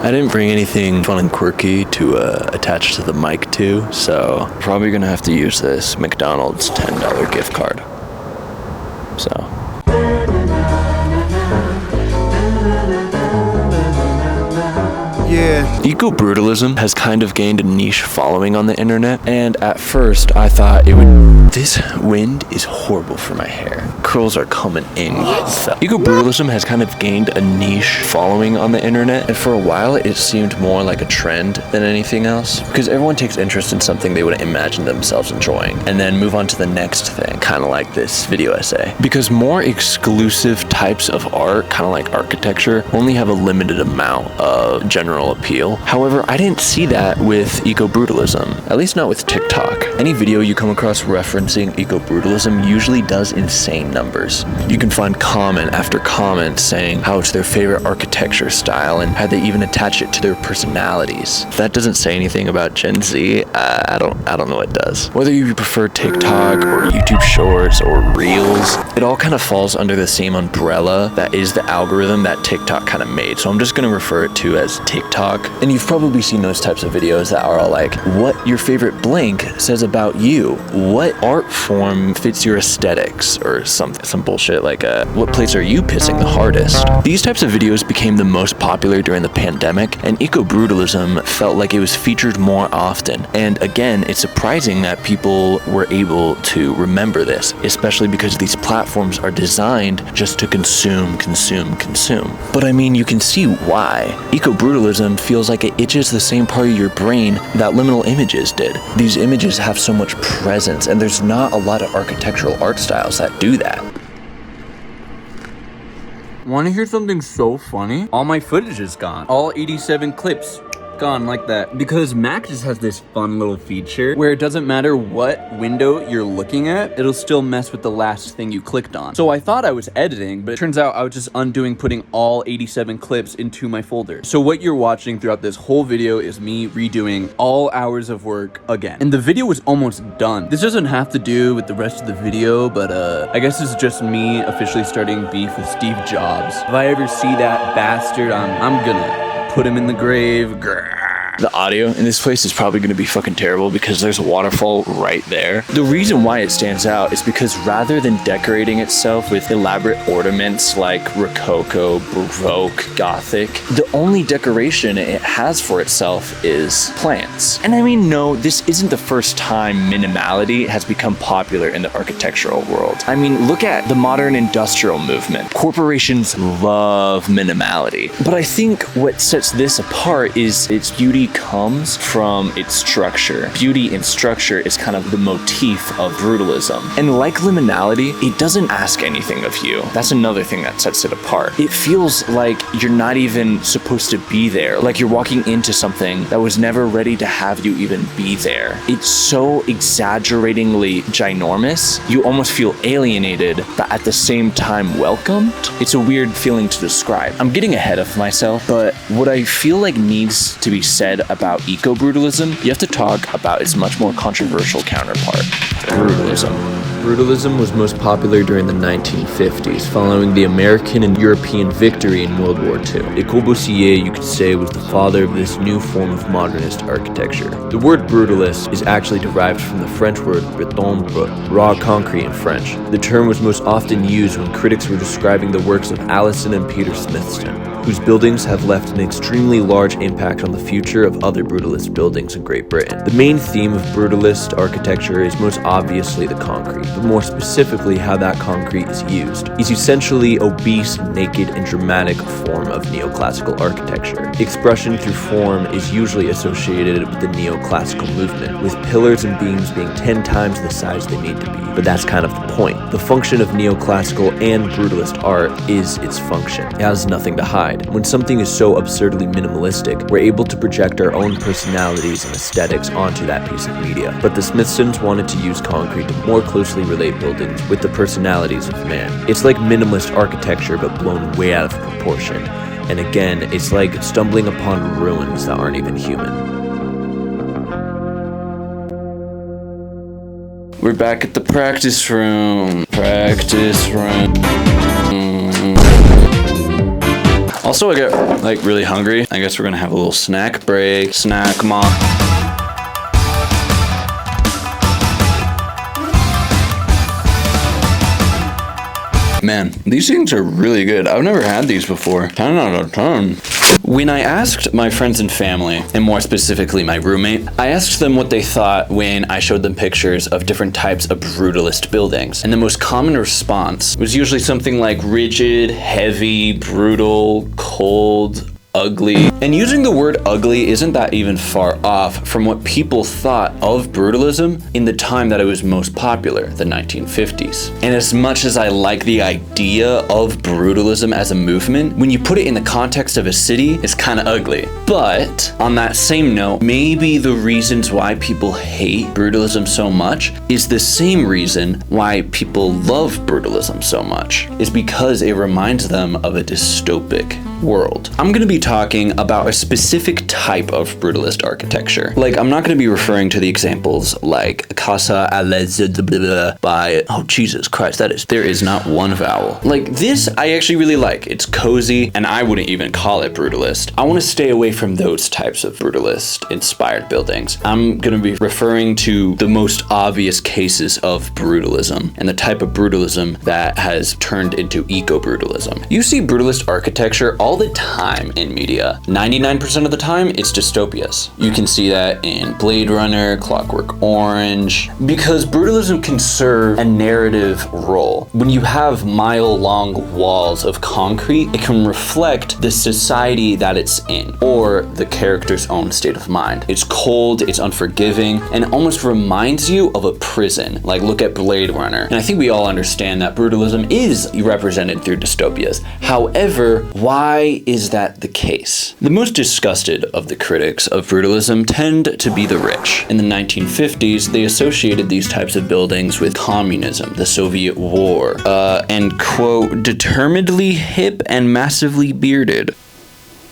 I didn't bring anything fun and quirky to attach to the mic to, so probably gonna have to use this McDonald's $10 gift card. So. Yeah. Eco-Brutalism has kind of gained a niche following on the internet, and at first I thought it would... This wind is horrible for my hair. Curls are coming in. Eco-Brutalism has kind of gained a niche following on the internet, and for a while it seemed more like a trend than anything else, because everyone takes interest in something they would imagine themselves enjoying, and then move on to the next thing, kind of like this video essay. Because more exclusive types of art, kind of like architecture, only have a limited amount of general appeal. However, I didn't see that with Eco-Brutalism, at least not with TikTok. Any video you come across referencing Eco-Brutalism usually does insane numbers. You can find comment after comment saying how it's their favorite architecture style and how they even attach it to their personalities. If that doesn't say anything about Gen Z, I don't know what does. Whether you prefer TikTok or YouTube Shorts or Reels, it all kind of falls under the same umbrella that is the algorithm that TikTok kind of made. So I'm just going to refer it to as TikTok. And you've probably seen those types of videos that are all like, what your favorite blank says about you, what art form fits your aesthetics, or some bullshit like what place are you pissing the hardest. These types of videos became the most popular during the pandemic, and Eco-Brutalism felt like it was featured more often. And again, it's surprising that people were able to remember this, especially because these platforms are designed just to consume. But I mean, you can see why. Eco-Brutalism feels like it itches the same part of your brain that liminal images did. These images have so much presence, and there's not a lot of architectural art styles that do that. Want to hear something so funny? All my footage is gone. All 87 clips gone like that. Because Mac just has this fun little feature where it doesn't matter what window you're looking at, it'll still mess with the last thing you clicked on. So I thought I was editing, but it turns out I was just undoing putting all 87 clips into my folder. So what you're watching throughout this whole video is me redoing all hours of work again. And the video was almost done. This doesn't have to do with the rest of the video, but I guess it's just me officially starting beef with Steve Jobs. If I ever see that bastard, I'm gonna put him in the grave. Grrr. The audio in this place is probably going to be fucking terrible because there's a waterfall right there. The reason why it stands out is because rather than decorating itself with elaborate ornaments like Rococo, Baroque, Gothic, the only decoration it has for itself is plants. And I mean, no, this isn't the first time minimality has become popular in the architectural world. I mean, look at the modern industrial movement. Corporations love minimality. But I think what sets this apart is its beauty comes from its structure. Beauty in structure is kind of the motif of brutalism. And like liminality, it doesn't ask anything of you. That's another thing that sets it apart. It feels like you're not even supposed to be there, like you're walking into something that was never ready to have you even be there. It's so exaggeratingly ginormous, you almost feel alienated, but at the same time welcomed. It's a weird feeling to describe. I'm getting ahead of myself, but what I feel like needs to be said about Eco-Brutalism, you have to talk about its much more controversial counterpart, brutalism. Brutalism was most popular during the 1950s, following the American and European victory in World War II. Le Corbusier, you could say, was the father of this new form of modernist architecture. The word brutalist is actually derived from the French word breton brut, raw concrete in French. The term was most often used when critics were describing the works of Allison and Peter Smithson, whose buildings have left an extremely large impact on the future of other brutalist buildings in Great Britain. The main theme of brutalist architecture is most obviously the concrete, but more specifically how that concrete is used. It's essentially obese, naked, and dramatic form of neoclassical architecture. Expression through form is usually associated with the neoclassical movement, with pillars and beams being 10 times the size they need to be. But that's kind of the point. The function of neoclassical and brutalist art is its function. It has nothing to hide. When something is so absurdly minimalistic, we're able to project our own personalities and aesthetics onto that piece of media. But the Smithsons wanted to use concrete to more closely relate buildings with the personalities of man. It's like minimalist architecture but blown way out of proportion. And again, it's like stumbling upon ruins that aren't even human. We're back at the practice room. Also, I get like really hungry. I guess we're gonna have a little snack break. Snack, mom. Man, these things are really good. I've never had these before. 10 out of 10. When I asked my friends and family, and more specifically my roommate, I asked them what they thought when I showed them pictures of different types of brutalist buildings. And the most common response was usually something like rigid, heavy, brutal, cold, ugly. And using the word ugly isn't that even far off from what people thought of brutalism in the time that it was most popular, the 1950s. And as much as I like the idea of brutalism as a movement, when you put it in the context of a city, it's kind of ugly. But on that same note, maybe the reasons why people hate brutalism so much is the same reason why people love brutalism so much, is because it reminds them of a dystopic world. I'm going to be talking about a specific type of brutalist architecture. Like, I'm not going to be referring to the examples like Casa a la by, oh Jesus Christ, there is not one vowel. Like this, I actually really like. It's cozy, and I wouldn't even call it brutalist. I want to stay away from those types of brutalist inspired buildings. I'm going to be referring to the most obvious cases of brutalism and the type of brutalism that has turned into eco-brutalism. You see brutalist architecture all the time in media. 99% of the time, it's dystopias. You can see that in Blade Runner, Clockwork Orange, because brutalism can serve a narrative role. When you have mile-long walls of concrete, it can reflect the society that it's in, or the character's own state of mind. It's cold, it's unforgiving, and it almost reminds you of a prison. Like, look at Blade Runner. And I think we all understand that brutalism is represented through dystopias. However, why is that the case? The most disgusted of the critics of brutalism tend to be the rich. In the 1950s, they associated these types of buildings with communism, the Soviet war, and quote, determinedly hip and massively bearded.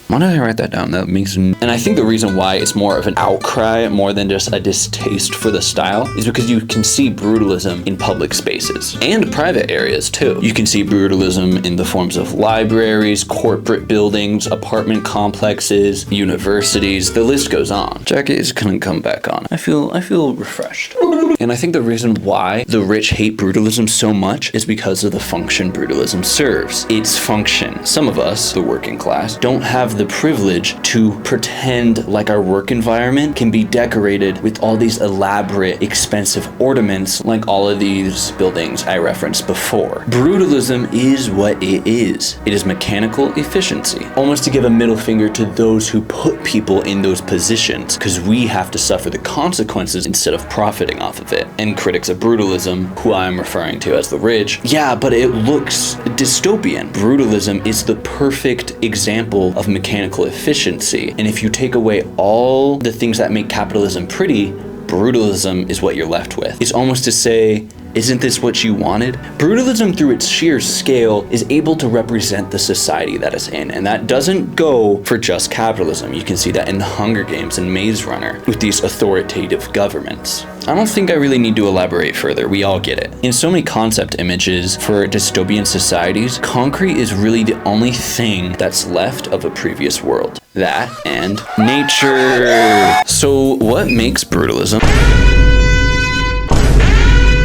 Why did I write that down? That makes... And I think the reason why it's more of an outcry more than just a distaste for the style is because you can see brutalism in public spaces and private areas too. You can see brutalism in the forms of libraries, corporate buildings, apartment complexes, universities, the list goes on. Jacket is gonna come back on. I feel refreshed. And I think the reason why the rich hate brutalism so much is because of the function brutalism serves. Its function. Some of us, the working class, don't have the privilege to pretend like our work environment can be decorated with all these elaborate, expensive ornaments like all of these buildings I referenced before. Brutalism is what it is. It is mechanical efficiency. Almost to give a middle finger to those who put people in those positions, because we have to suffer the consequences instead of profiting off of it. And critics of brutalism, who I'm referring to as the rich, yeah, but it looks dystopian. Brutalism is the perfect example of mechanical efficiency. And if you take away all the things that make capitalism pretty, brutalism is what you're left with. It's almost to say, isn't this what you wanted? Brutalism, through its sheer scale, is able to represent the society that it's in, and that doesn't go for just capitalism. You can see that in the Hunger Games and Maze Runner with these authoritative governments. I don't think I really need to elaborate further. We all get it. In so many concept images for dystopian societies, concrete is really the only thing that's left of a previous world. That and nature. So what makes brutalism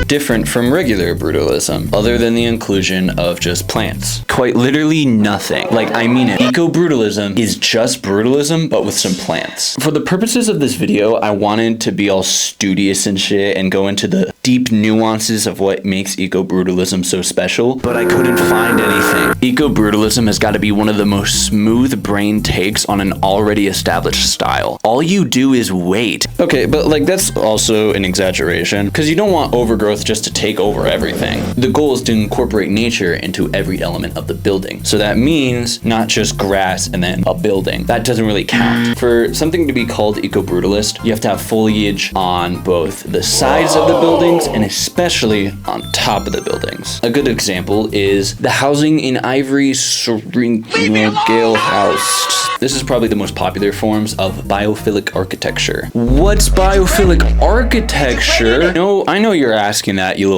different from regular brutalism, other than the inclusion of just plants? Quite literally nothing. Like, I mean it. Eco-brutalism is just brutalism, but with some plants. For the purposes of this video, I wanted to be all studious and shit and go into the deep nuances of what makes eco-brutalism so special, but I couldn't find anything. Eco-brutalism has got to be one of the most smooth-brained takes on an already established style. All you do is wait. Okay, but like, that's also an exaggeration, because you don't want overgrowth just to take over everything. The goal is to incorporate nature into every element of the building. So that means not just grass and then a building. That doesn't really count. For something to be called eco-brutalist, you have to have foliage on both the sides of the buildings and especially on top of the buildings. A good example is the housing in Ivory's Gale House. This is probably the most popular forms of biophilic architecture. What's biophilic architecture? No, I know you're asking that, you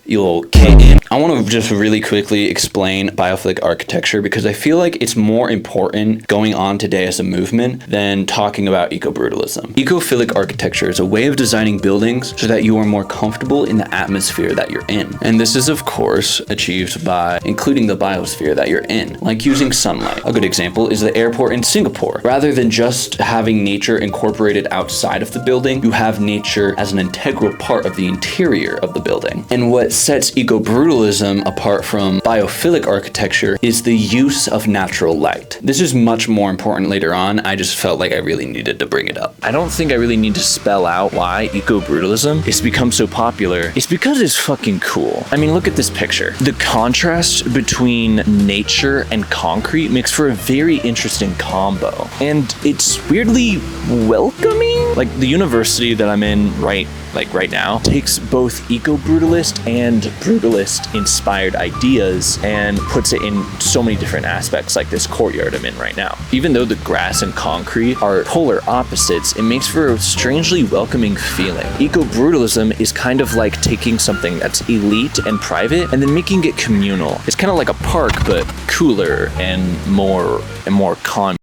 little kitten. I want to just really quickly explain biophilic architecture because I feel like it's more important going on today as a movement than talking about eco-brutalism. Ecophilic architecture is a way of designing buildings so that you are more comfortable in the atmosphere that you're in. And this is, of course, achieved by including the biosphere that you're in, like using sunlight. A good example is the airport in Singapore. Rather than just having nature incorporated outside of the building, you have nature as an integral part of the interior of the building. And what sets eco-brutalism apart from biophilic architecture is the use of natural light. This is much more important later on. I just felt like I really needed to bring it up. I don't think I really need to spell out why eco-brutalism has become so popular. It's because it's fucking cool. I mean, look at this picture. The contrast between nature and concrete makes for a very interesting combo. And it's weirdly welcoming. Like the university that I'm in right now takes both eco-brutalist and brutalist inspired ideas and puts it in so many different aspects, like this courtyard I'm in right now. Even though the grass and concrete are polar opposites, it makes for a strangely welcoming feeling. Eco-brutalism is kind of like taking something that's elite and private and then making it communal. It's kind of like a park, but cooler and more calm.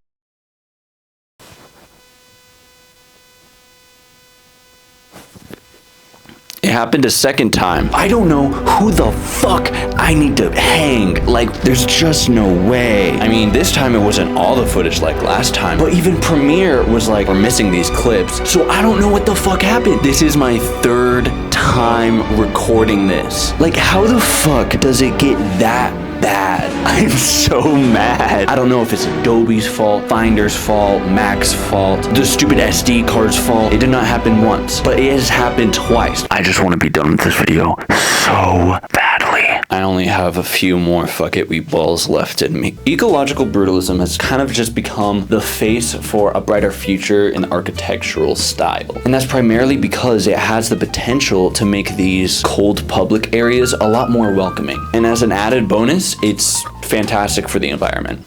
It happened a second time. I don't know who the fuck I need to hang. Like, there's just no way. I mean, this time it wasn't all the footage like last time, but even Premiere was like, we're missing these clips. So I don't know what the fuck happened. This is my third time recording this. Like, how the fuck does it get that bad? I'm so mad. I don't know if it's Adobe's fault, Finder's fault, Mac's fault, the stupid SD card's fault. It did not happen once, but it has happened twice. I just want to be done with this video so badly. I only have a few more fuck it we balls left in me. Ecological brutalism has kind of just become the face for a brighter future in architectural style. And that's primarily because it has the potential to make these cold public areas a lot more welcoming. And as an added bonus, it's fantastic for the environment.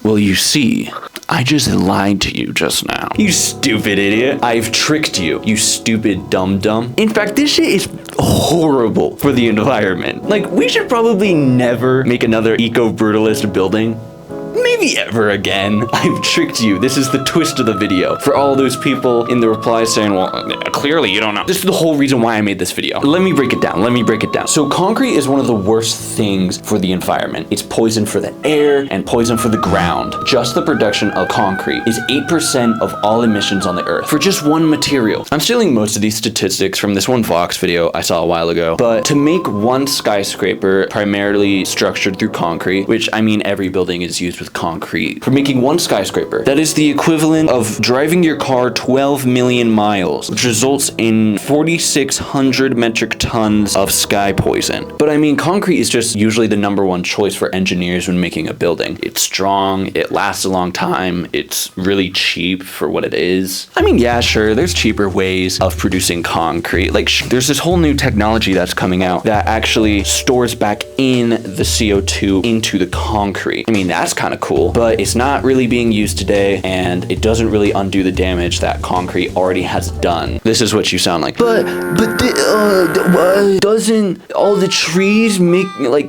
Well, you see, I just lied to you just now. You stupid idiot. I've tricked you, you stupid dum-dum. In fact, this shit is horrible for the environment. Like, we should probably never make another eco-brutalist building. Maybe ever again. I've tricked you. This is the twist of the video. For all those people in the replies saying, well, clearly you don't know. This is the whole reason why I made this video. Let me break it down. So concrete is one of the worst things for the environment. It's poison for the air and poison for the ground. Just the production of concrete is 8% of all emissions on the earth for just one material. I'm stealing most of these statistics from this one Vox video I saw a while ago, but to make one skyscraper primarily structured through concrete, which I mean every building is used with concrete, for making one skyscraper, that is the equivalent of driving your car 12 million miles, which results in 4,600 metric tons of sky poison. But I mean, concrete is just usually the #1 choice for engineers when making a building. It's strong, it lasts a long time, it's really cheap for what it is. I mean, yeah, sure, there's cheaper ways of producing concrete. Like, there's this whole new technology that's coming out that actually stores back in the CO2 into the concrete. I mean, that's kind of cool, but it's not really being used today, and it doesn't really undo the damage that concrete already has done. This is what you sound like. But doesn't all the trees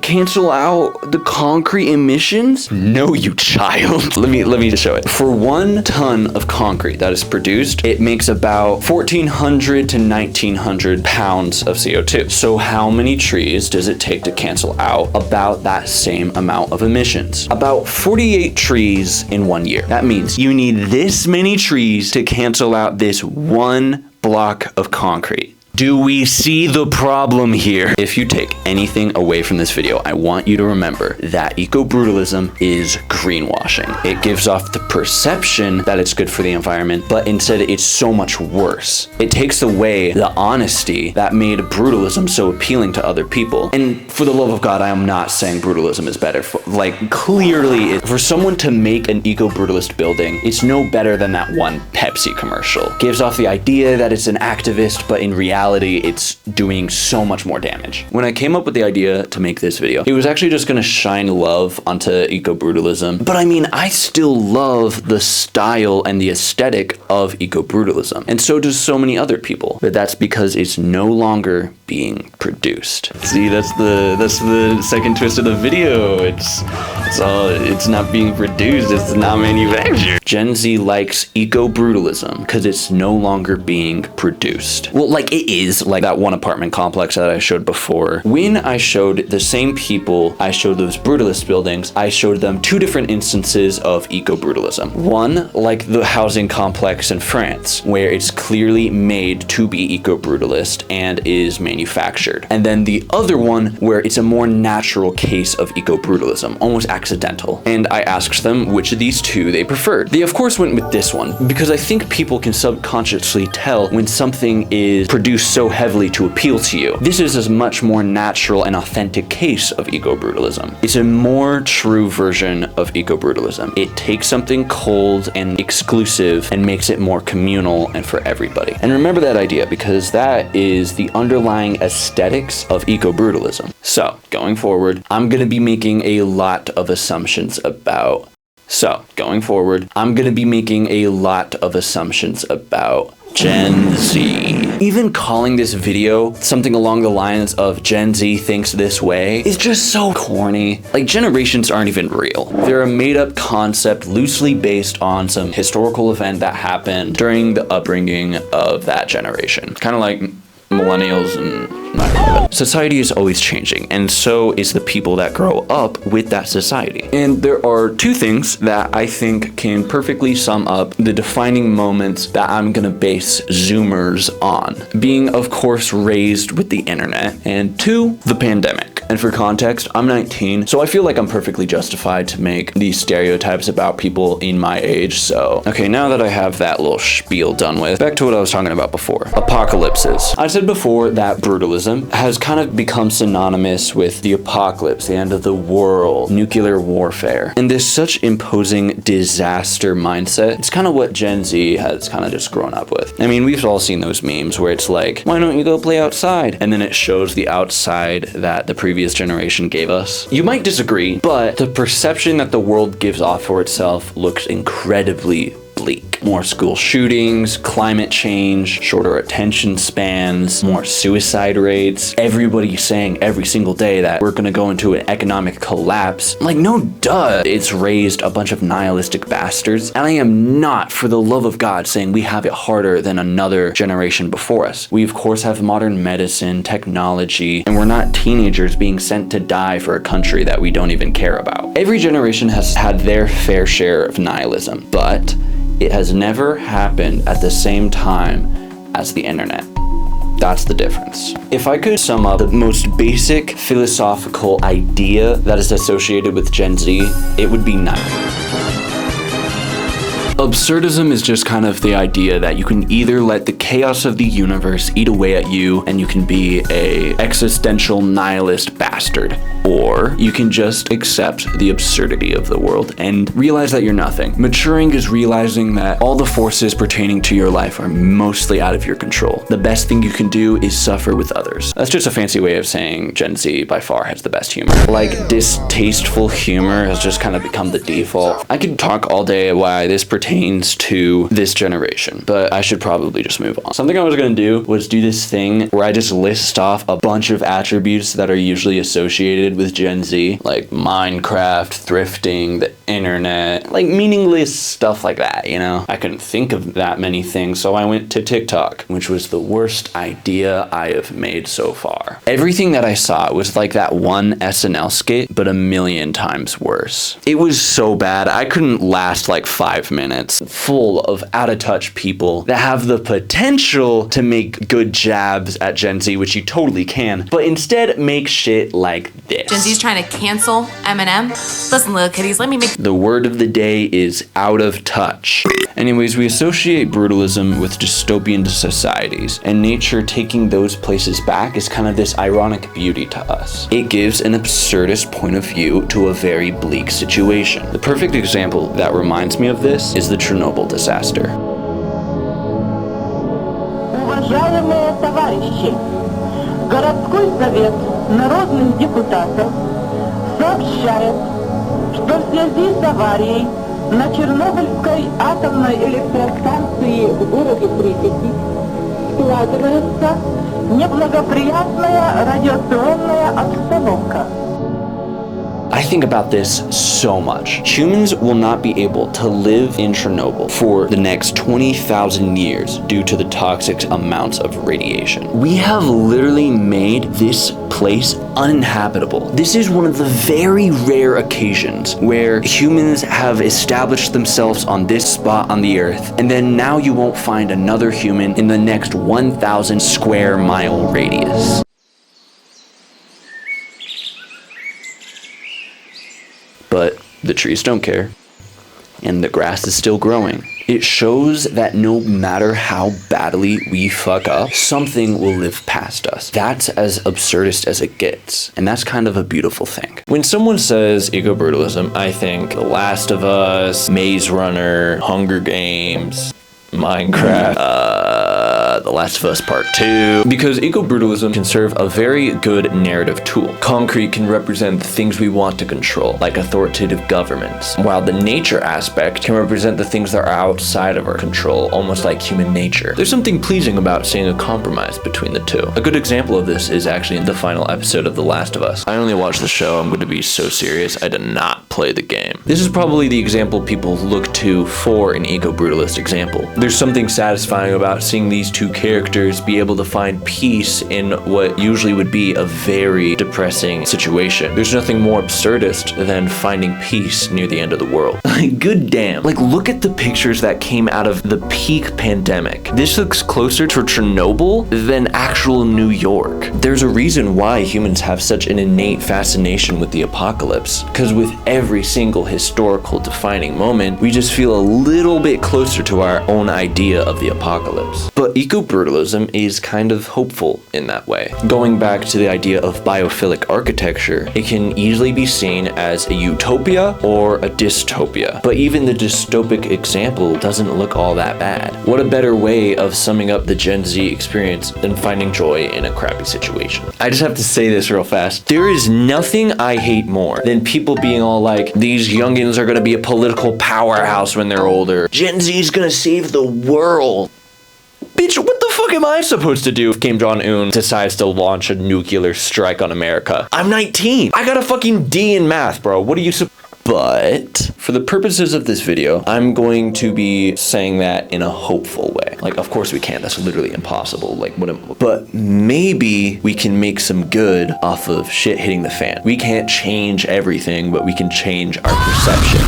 cancel out the concrete emissions? No, you child. let me just show it. For 1 ton of concrete that is produced, it makes about 1,400 to 1,900 pounds of CO2. So how many trees does it take to cancel out about that same amount of emissions? About 48 trees in 1 year. That means you need this many trees to cancel out this 1 block of concrete. Do we see the problem here? If you take anything away from this video, I want you to remember that eco-brutalism is greenwashing. It gives off the perception that it's good for the environment, but instead it's so much worse. It takes away the honesty that made brutalism so appealing to other people. And for the love of God, I am not saying brutalism is better. Clearly, for someone to make an eco-brutalist building, it's no better than that one Pepsi commercial. Gives off the idea that it's an activist, but in reality, reality, it's doing so much more damage. When I came up with the idea to make this video, it was actually just gonna shine love onto eco-brutalism. But I mean, I still love the style and the aesthetic of eco-brutalism, and so does so many other people. But that's because it's no longer being produced. See, that's the second twist of the video. It's not being produced, it's not manufactured. Gen Z likes eco-brutalism because it's no longer being produced. Well, like it is, like that one apartment complex that I showed before. When I showed the same people, I showed those brutalist buildings, I showed them two different instances of eco-brutalism. One, like the housing complex in France, where it's clearly made to be eco-brutalist and is manufactured. And then the other one where it's a more natural case of eco-brutalism, almost accidental. And I asked them which of these two they preferred. They of course went with this one, because I think people can subconsciously tell when something is produced so heavily to appeal to you. This is a much more natural and authentic case of eco-brutalism. It's a more true version of eco-brutalism. It takes something cold and exclusive and makes it more communal and for everybody. And remember that idea, because that is the underlying aesthetics of eco-brutalism. So, going forward, I'm gonna be making a lot of assumptions about Gen Z. Even calling this video something along the lines of Gen Z thinks this way is just so corny. Like, generations aren't even real. They're a made-up concept loosely based on some historical event that happened during the upbringing of that generation. Kind of like millennials and 9/11. Society is always changing, and so is the people that grow up with that society. And there are two things that I think can perfectly sum up the defining moments that I'm gonna base Zoomers on. Being, of course, raised with the internet, and two, the pandemic. And for context, I'm 19, so I feel like I'm perfectly justified to make these stereotypes about people in my age, so. Okay, now that I have that little spiel done with, back to what I was talking about before. Apocalypses. I said before that brutalism has kind of become synonymous with the apocalypse, the end of the world, nuclear warfare. And this such imposing disaster mindset, it's kind of what Gen Z has kind of just grown up with. I mean, we've all seen those memes where it's like, why don't you go play outside? And then it shows the outside that the previous generation gave us. You might disagree, but the perception that the world gives off for itself looks incredibly bleak. More school shootings, climate change, shorter attention spans, more suicide rates. Everybody's saying every single day that we're gonna go into an economic collapse. Like, no duh. It's raised a bunch of nihilistic bastards. And I am not, for the love of God, saying we have it harder than another generation before us. We of course have modern medicine, technology, and we're not teenagers being sent to die for a country that we don't even care about. Every generation has had their fair share of nihilism, but it has never happened at the same time as the internet. That's the difference. If I could sum up the most basic philosophical idea that is associated with Gen Z, it would be nihilism. Absurdism is just kind of the idea that you can either let the chaos of the universe eat away at you and you can be a existential nihilist bastard, or you can just accept the absurdity of the world and realize that you're nothing. Maturing is realizing that all the forces pertaining to your life are mostly out of your control. The best thing you can do is suffer with others. That's just a fancy way of saying Gen Z by far has the best humor. Like, distasteful humor has just kind of become the default. I could talk all day why this pertains to this generation, but I should probably just move on. Something I was gonna do was do this thing where I just list off a bunch of attributes that are usually associated with Gen Z, like Minecraft, thrifting, the internet, like meaningless stuff like that, you know? I couldn't think of that many things, so I went to TikTok, which was the worst idea I have made so far. Everything that I saw was like that one SNL skit, but a million times worse. It was so bad, I couldn't last like 5 minutes. Full of out-of-touch people that have the potential to make good jabs at Gen Z, which you totally can, but instead make shit like this. Gen Z's trying to cancel Eminem. Listen, little kitties, let me make... The word of the day is out of touch. Anyways, we associate brutalism with dystopian societies, and nature taking those places back is kind of this ironic beauty to us. It gives an absurdist point of view to a very bleak situation. The perfect example that reminds me of this is the Chernobyl disaster. Уважаемые товарищи, городской совет народных депутатов сообщает, что в связи с аварией на Чернобыльской атомной электростанции в городе Припяти складывается неблагоприятная радиационная обстановка. I think about this so much. Humans will not be able to live in Chernobyl for the next 20,000 years due to the toxic amounts of radiation. We have literally made this place uninhabitable. This is one of the very rare occasions where humans have established themselves on this spot on the earth, and then now you won't find another human in the next 1,000 square mile radius. But the trees don't care, and the grass is still growing. It shows that no matter how badly we fuck up, something will live past us. That's as absurdist as it gets, and that's kind of a beautiful thing. When someone says eco-brutalism, I think The Last of Us, Maze Runner, Hunger Games, Minecraft, The Last of Us Part 2, because eco-brutalism can serve a very good narrative tool. Concrete can represent the things we want to control, like authoritative governments, while the nature aspect can represent the things that are outside of our control, almost like human nature. There's something pleasing about seeing a compromise between the two. A good example of this is actually in the final episode of The Last of Us. I only watched the show, I'm going to be so serious, I did not play the game. This is probably the example people look to for an eco-brutalist example. There's something satisfying about seeing these two characters be able to find peace in what usually would be a very depressing situation. There's nothing more absurdist than finding peace near the end of the world. Good damn. Like, look at the pictures that came out of the peak pandemic. This looks closer to Chernobyl than actual New York. There's a reason why humans have such an innate fascination with the apocalypse, because with every single historical defining moment, we just feel a little bit closer to our own idea of the apocalypse. But eco-brutalism is kind of hopeful in that way. Going back to the idea of biophilic architecture, it can easily be seen as a utopia or a dystopia. But even the dystopic example doesn't look all that bad. What a better way of summing up the Gen Z experience than finding joy in a crappy situation. I just have to say this real fast. There is nothing I hate more than people being all like, these youngins are gonna be a political powerhouse when they're older. Gen Z is gonna save the world. Bitch, what the fuck am I supposed to do if Kim Jong-un decides to launch a nuclear strike on America? I'm 19. I got a fucking D in math, bro. What are you But for the purposes of this video, I'm going to be saying that in a hopeful way. Like, of course we can't. That's literally impossible. Like, but maybe we can make some good off of shit hitting the fan. We can't change everything, but we can change our perception.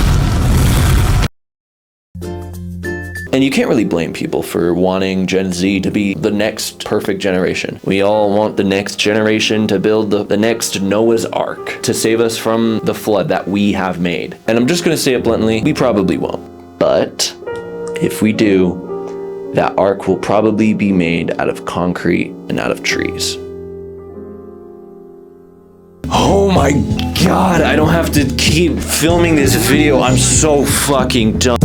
And you can't really blame people for wanting Gen Z to be the next perfect generation. We all want the next generation to build the next Noah's Ark to save us from the flood that we have made. And I'm just gonna say it bluntly, we probably won't. But if we do, that ark will probably be made out of concrete and out of trees. Oh my God, I don't have to keep filming this video. I'm so fucking done.